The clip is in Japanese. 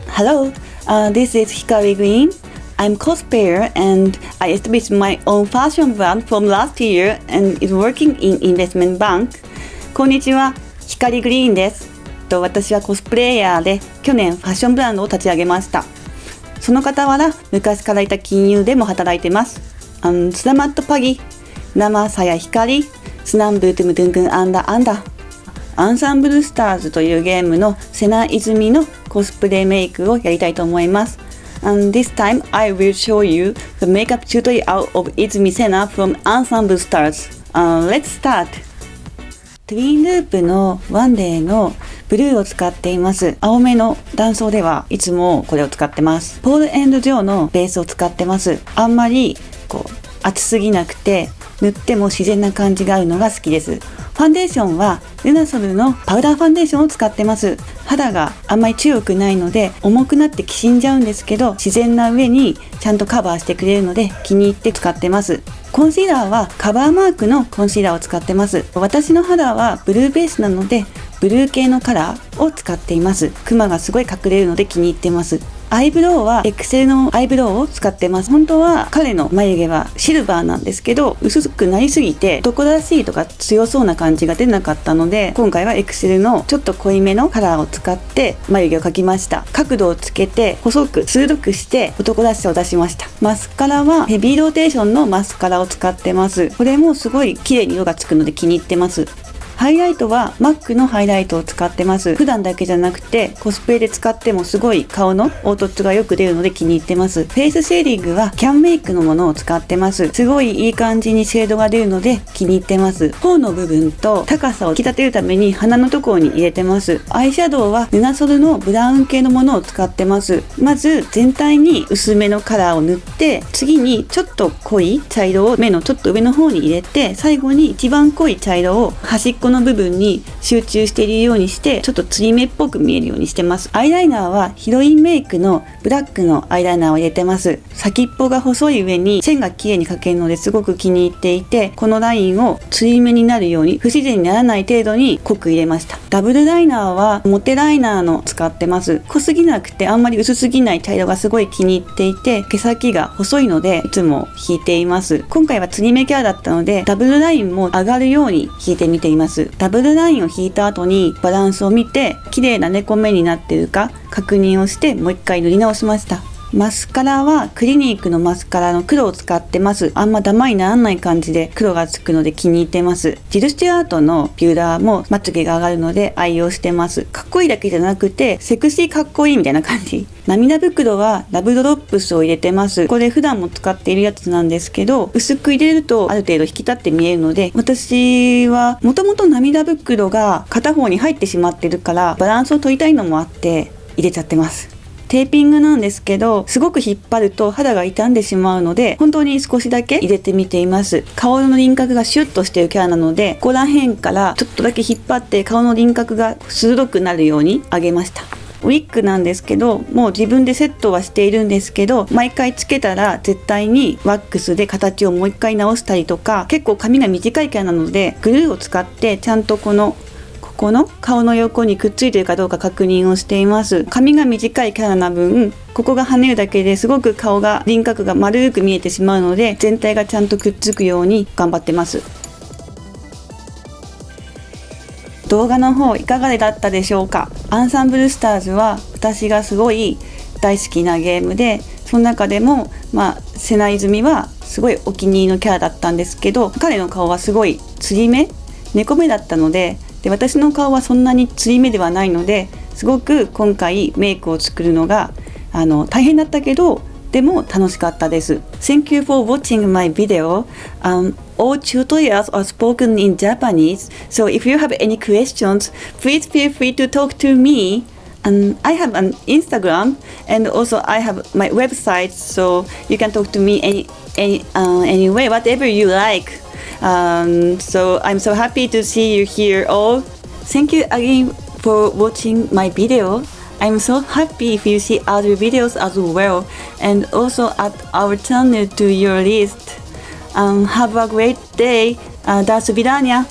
Hello, this is Hikari Green. I'm cosplayer and I established my own fashion brand from last year and is working in investment bank. こんにちは、Hikari Green です。私はコスプレイヤーで去年ファッションブランドを立ち上げました。その傍ら昔からいた金融でも働いてます。Selamat pagi, nama saya Hikari, senang bertemu dengan Anda. アンサンブルスターズというゲームの瀬名泉のコスプレメイクをやりたいと思います。And this time I will show you the makeup tutorial of Izumi Sena from アンサンブルスターズ。Let's start! トゥインループのワンデーのブルーを使っています。青めの男装ではいつもこれを使ってます。ポール&ジョーのベースを使ってます。あんまり厚すぎなくて塗っても自然な感じがあるのが好きです。ファンデーションはLUNASOLのパウダーファンデーションを使ってます。肌があんまり強くないので重くなってきしんじゃうんですけど、自然な上にちゃんとカバーしてくれるので気に入って使ってます。コンシーラーはカバーマークのコンシーラーを使ってます。私の肌はブルーベースなのでブルー系のカラーを使っています。クマがすごい隠れるので気に入ってます。アイブロウはエクセルのアイブロウを使ってます。本当は彼の眉毛はシルバーなんですけど、薄くなりすぎて男らしいとか強そうな感じが出なかったので、今回はエクセルのちょっと濃いめのカラーを使って眉毛を描きました。角度をつけて細く鋭くして男らしさを出しました。マスカラはヘビーローテーションのマスカラを使ってます。これもすごい綺麗に色がつくので気に入ってます。ハイライトは MAC のハイライトを使ってます。普段だけじゃなくてコスプレで使ってもすごい顔の凹凸がよく出るので気に入ってます。フェイスシェーディングはキャンメイクのものを使ってます。すごいいい感じにシェードが出るので気に入ってます。頬の部分と高さを引き立てるために鼻のところに入れてます。アイシャドウはLUNASOLのブラウン系のものを使ってます。まず全体に薄めのカラーを塗って、次にちょっと濃い茶色を目のちょっと上の方に入れて、最後に一番濃い茶色を端っこの部分に集中しているようにして、ちょっとつり目っぽく見えるようにしてます。アイライナーはヒロインメイクのブラックのアイライナーを入れてます。先っぽが細い上に線が綺麗に描けるのですごく気に入っていて、このラインをつり目になるように不自然にならない程度に濃く入れました。ダブルライナーはモテライナーの使ってます。濃すぎなくてあんまり薄すぎない茶色がすごい気に入っていて、毛先が細いのでいつも引いています。今回はつり目キャラだったのでダブルラインも上がるように引いてみています。ダブルラインを引いた後にバランスを見て綺麗な猫目になっているか確認をしてもう一回塗り直しました。マスカラはクリニックのマスカラの黒を使ってます。あんまダマにならない感じで黒がつくので気に入ってます。ジルスチュアートのピューラーもまつげが上がるので愛用してます。かっこいいだけじゃなくてセクシーかっこいいみたいな感じ。涙袋はラブドロップスを入れてます。これ普段も使っているやつなんですけど、薄く入れるとある程度引き立って見えるので、私はもともと涙袋が片方に入ってしまってるからバランスを取りたいのもあって入れちゃってます。テーピングなんですけど、すごく引っ張ると肌が傷んでしまうので本当に少しだけ入れてみています。顔の輪郭がシュッとしているキャラなので、ここら辺からちょっとだけ引っ張って顔の輪郭が鋭くなるように上げました。ウィッグなんですけど、もう自分でセットはしているんですけど、毎回つけたら絶対にワックスで形をもう一回直したりとか、結構髪が短いキャラなのでグルーを使ってちゃんとこの顔の横にくっついているかどうか確認をしています。髪が短いキャラな分、ここが跳ねるだけですごく顔が輪郭が丸く見えてしまうので、全体がちゃんとくっつくように頑張ってます。動画の方いかがだったでしょうか。アンサンブルスターズは私がすごい大好きなゲームで、その中でも瀬名泉はすごいお気に入りのキャラだったんですけど、彼の顔はすごいつり目猫目だったので、私の顔はそんなにつり目ではないので、すごく今回メイクを作るのが大変だったけど、でも楽しかったです。Thank you for watching my video. All tutorials are spoken in Japanese, so if you have any questions, please feel free to talk to me. I have an Instagram and also I have my website, so you can talk to me anyway, whatever you like.So I'm so happy to see you here all. Thank you again for watching my video. I'm so happy if you see other videos as well, and also add our channel to your list. Have a great day. До свидания.